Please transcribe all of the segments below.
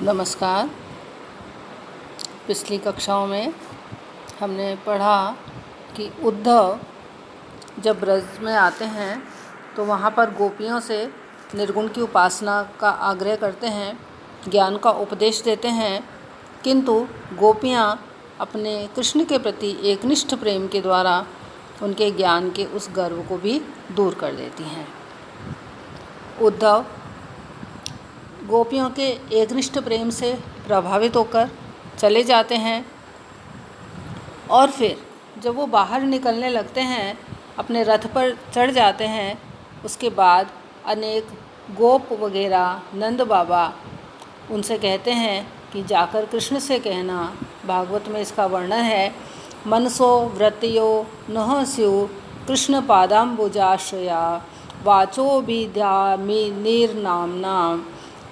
नमस्कार। पिछली कक्षाओं में हमने पढ़ा कि उद्धव जब ब्रज में आते हैं तो वहाँ पर गोपियों से निर्गुण की उपासना का आग्रह करते हैं, ज्ञान का उपदेश देते हैं, किंतु गोपियाँ अपने कृष्ण के प्रति एकनिष्ठ प्रेम के द्वारा उनके ज्ञान के उस गर्व को भी दूर कर देती हैं। उद्धव गोपियों के एकनिष्ठ प्रेम से प्रभावित होकर चले जाते हैं और फिर जब वो बाहर निकलने लगते हैं, अपने रथ पर चढ़ जाते हैं, उसके बाद अनेक गोप वगैरह नंद बाबा उनसे कहते हैं कि जाकर कृष्ण से कहना, भागवत में इसका वर्णन है, मनसो व्रतयो नह स्यु कृष्ण पादाम्बुजाश्रया वाचो विद्यामि निर्नाम्ना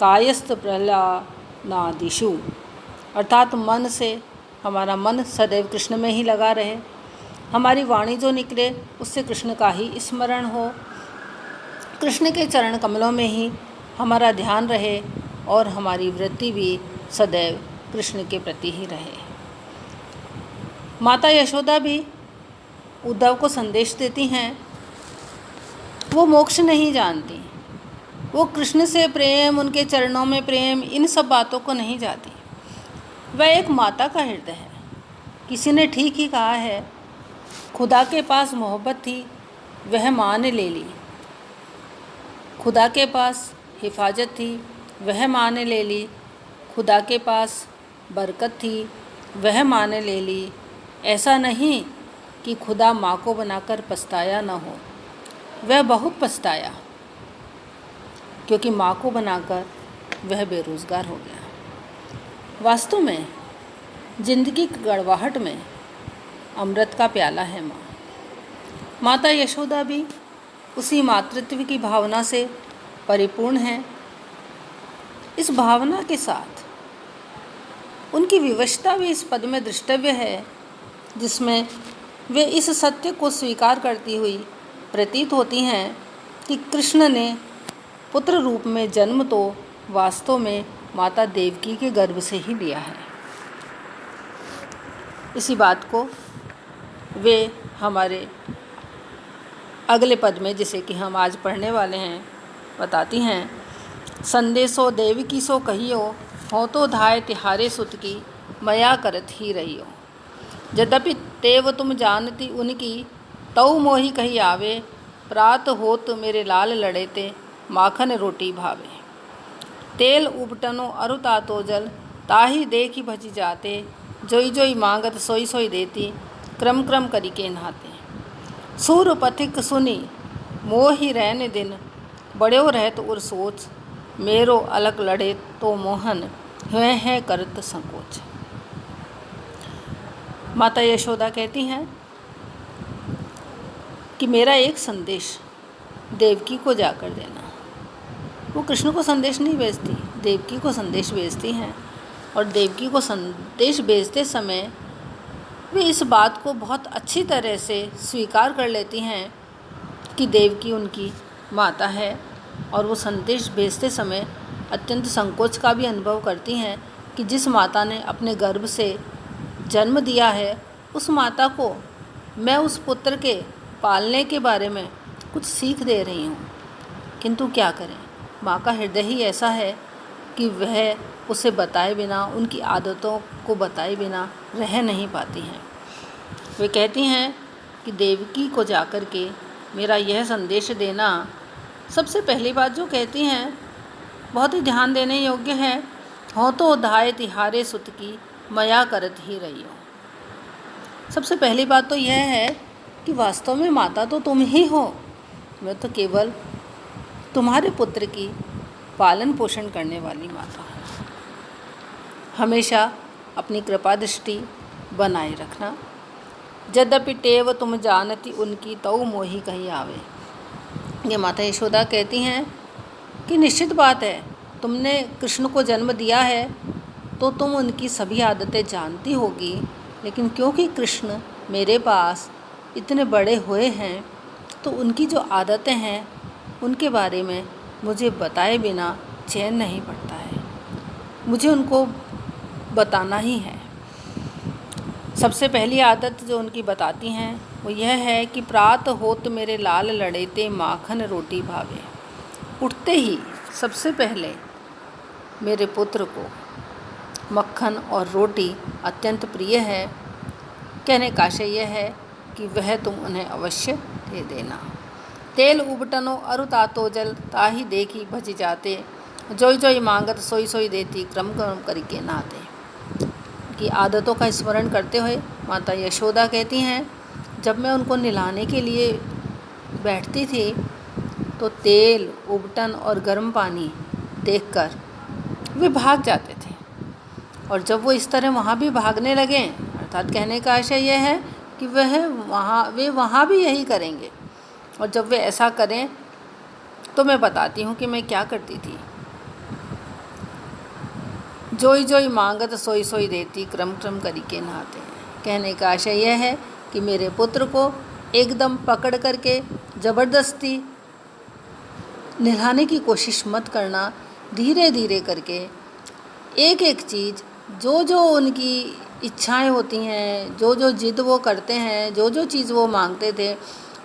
कायस्थ प्रहलानादिषु। अर्थात मन से हमारा मन सदैव कृष्ण में ही लगा रहे, हमारी वाणी जो निकले उससे कृष्ण का ही स्मरण हो, कृष्ण के चरण कमलों में ही हमारा ध्यान रहे और हमारी वृत्ति भी सदैव कृष्ण के प्रति ही रहे। माता यशोदा भी उद्धव को संदेश देती हैं, वो मोक्ष नहीं जानती, वो कृष्ण से प्रेम, उनके चरणों में प्रेम, इन सब बातों को नहीं जानती। वह एक माता का हृदय है। किसी ने ठीक ही कहा है, खुदा के पास मोहब्बत थी, वह माँ ने ले ली। खुदा के पास हिफाजत थी, वह माँ ने ले ली। खुदा के पास बरकत थी, वह माँ ने ले ली। ऐसा नहीं कि खुदा माँ को बनाकर पछताया न हो, वह बहुत पछताया, क्योंकि माँ को बनाकर वह बेरोज़गार हो गया। वास्तव में जिंदगी की गड़वाहट में अमृत का प्याला है माँ। माता यशोदा भी उसी मातृत्व की भावना से परिपूर्ण है। इस भावना के साथ उनकी विवशता भी इस पद में दृष्टव्य है, जिसमें वे इस सत्य को स्वीकार करती हुई प्रतीत होती हैं कि कृष्ण ने पुत्र रूप में जन्म तो वास्तव में माता देवकी के गर्भ से ही लिया है। इसी बात को वे हमारे अगले पद में, जिसे कि हम आज पढ़ने वाले हैं, बताती हैं। संदेशो देवकी सो कहियो, हो तो धाय तिहारे सुत की, मया करत ही रहियो। यद्यपि तेव तुम जानती उनकी, तऊ मोहि कही आवे, प्रात होत मेरे लाल लड़ेते, माखन रोटी भावे। तेल उपटनो अरु तातो जल, ताही देखी भजी जाते, जोई जोई मांगत सोई सोई देती, क्रम क्रम करी के नहाते। सूर पथिक सुनी मोहि रहने दिन, बड़्यो रहत उर सोच, मेरो अलग लड़े तो मोहन, है करत संकोच। माता यशोदा कहती हैं कि मेरा एक संदेश देवकी को जाकर देना। वो कृष्ण को संदेश नहीं भेजती, देवकी को संदेश भेजती हैं, और देवकी को संदेश भेजते समय वे इस बात को बहुत अच्छी तरह से स्वीकार कर लेती हैं कि देवकी उनकी माता है, और वो संदेश भेजते समय अत्यंत संकोच का भी अनुभव करती हैं कि जिस माता ने अपने गर्भ से जन्म दिया है, उस माता को मैं उस पुत्र के पालने के बारे में कुछ सीख दे रही हूँ। किंतु क्या करें, माँ का हृदय ही ऐसा है कि वह उसे बताए बिना, उनकी आदतों को बताए बिना रह नहीं पाती हैं। वे कहती हैं कि देवकी को जाकर के मेरा यह संदेश देना। सबसे पहली बात जो कहती हैं बहुत ही ध्यान देने योग्य है, हो तो धाय तिहारे सुत की, मया करत ही रहियो। सबसे पहली बात तो यह है कि वास्तव में माता तो तुम ही हो, मैं तो केवल तुम्हारे पुत्र की पालन पोषण करने वाली माता हूँ। हमेशा अपनी कृपा दृष्टि बनाए रखना। यद्यपि टेव तुम जानती उनकी, तऊ मोहि कही आवे। ये माता यशोदा कहती हैं कि निश्चित बात है, तुमने कृष्ण को जन्म दिया है तो तुम उनकी सभी आदतें जानती होगी, लेकिन क्योंकि कृष्ण मेरे पास इतने बड़े हुए हैं तो उनकी जो आदतें हैं उनके बारे में मुझे बताए बिना चैन नहीं पड़ता है। मुझे उनको बताना ही है। सबसे पहली आदत जो उनकी बताती हैं वो यह है कि प्रात होत मेरे लाल लड़ेते माखन रोटी भावे। उठते ही सबसे पहले मेरे पुत्र को मक्खन और रोटी अत्यंत प्रिय है। कहने का आशय यह है कि वह तुम उन्हें अवश्य दे देना। तेल उबटनो अरु तातो जल ताही देखी भज जाते, जोई जोई मांगत सोई सोई देती क्रम क्रम करके नहाते। की आदतों का स्मरण करते हुए माता यशोदा कहती हैं, जब मैं उनको नहलाने के लिए बैठती थी तो तेल उबटन और गर्म पानी देखकर वे भाग जाते थे, और जब वो इस तरह वहाँ भी भागने लगे, अर्थात कहने का आशय यह है कि वे वहाँ भी यही करेंगे। और जब वे ऐसा करें तो मैं बताती हूँ कि मैं क्या करती थी। जोई जोई मांगत सोई सोई देती क्रम क्रम करके नहाते हैं। कहने का आशय यह है कि मेरे पुत्र को एकदम पकड़ करके ज़बरदस्ती नहलाने की कोशिश मत करना। धीरे धीरे करके एक एक चीज़, जो जो उनकी इच्छाएं होती हैं, जो जो जिद वो करते हैं, जो जो चीज़ वो मांगते थे,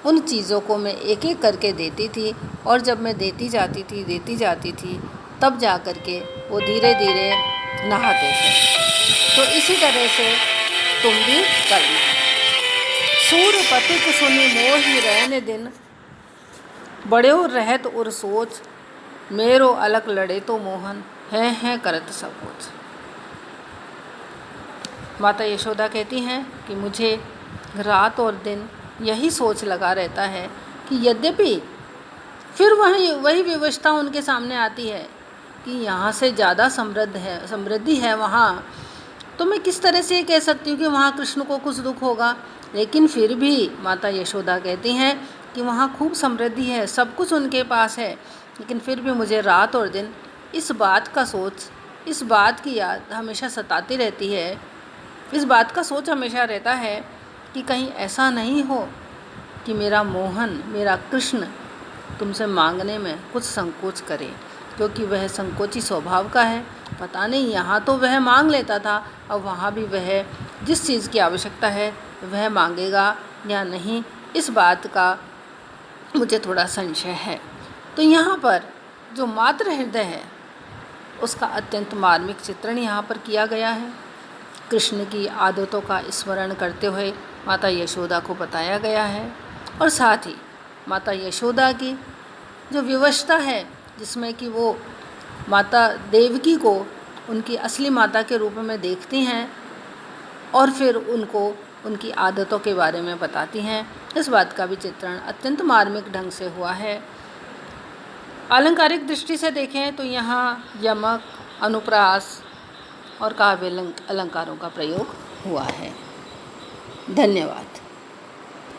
उन चीज़ों को मैं एक एक करके देती थी। और जब मैं देती जाती थी तब जा कर के वो धीरे धीरे नहाते थे। तो इसी तरह से तुम भी करना। सूर पथिक सुनि मोहि रहने दिन, बड़ो रहत उर सोच, मेरो अलग लड़े तो मोहन है करत सब कुछ। माता यशोदा कहती हैं कि मुझे रात और दिन यही सोच लगा रहता है कि यद्यपि फिर वही विवशता उनके सामने आती है कि यहाँ से ज़्यादा समृद्धि है वहाँ, तो मैं किस तरह से कह सकती हूँ कि वहाँ कृष्ण को कुछ दुख होगा। लेकिन फिर भी माता यशोदा कहती हैं कि वहाँ खूब समृद्धि है, सब कुछ उनके पास है, लेकिन फिर भी मुझे रात और दिन इस बात की याद हमेशा सताती रहती है। इस बात का सोच हमेशा रहता है कि कहीं ऐसा नहीं हो कि मेरा मोहन, मेरा कृष्ण तुमसे मांगने में कुछ संकोच करे, क्योंकि वह संकोची स्वभाव का है। पता नहीं यहाँ तो वह मांग लेता था, अब वहाँ भी वह जिस चीज़ की आवश्यकता है वह मांगेगा या नहीं, इस बात का मुझे थोड़ा संशय है। तो यहाँ पर जो मातृ हृदय है उसका अत्यंत मार्मिक चित्रण यहाँ पर किया गया है। कृष्ण की आदतों का स्मरण करते हुए माता यशोदा को बताया गया है, और साथ ही माता यशोदा की जो विवशता है, जिसमें कि वो माता देवकी को उनकी असली माता के रूप में देखती हैं और फिर उनको उनकी आदतों के बारे में बताती हैं, इस बात का भी चित्रण अत्यंत मार्मिक ढंग से हुआ है। अलंकारिक दृष्टि से देखें तो यहाँ यमक, अनुप्रास और काव्य अलंकारों का प्रयोग हुआ है। धन्यवाद।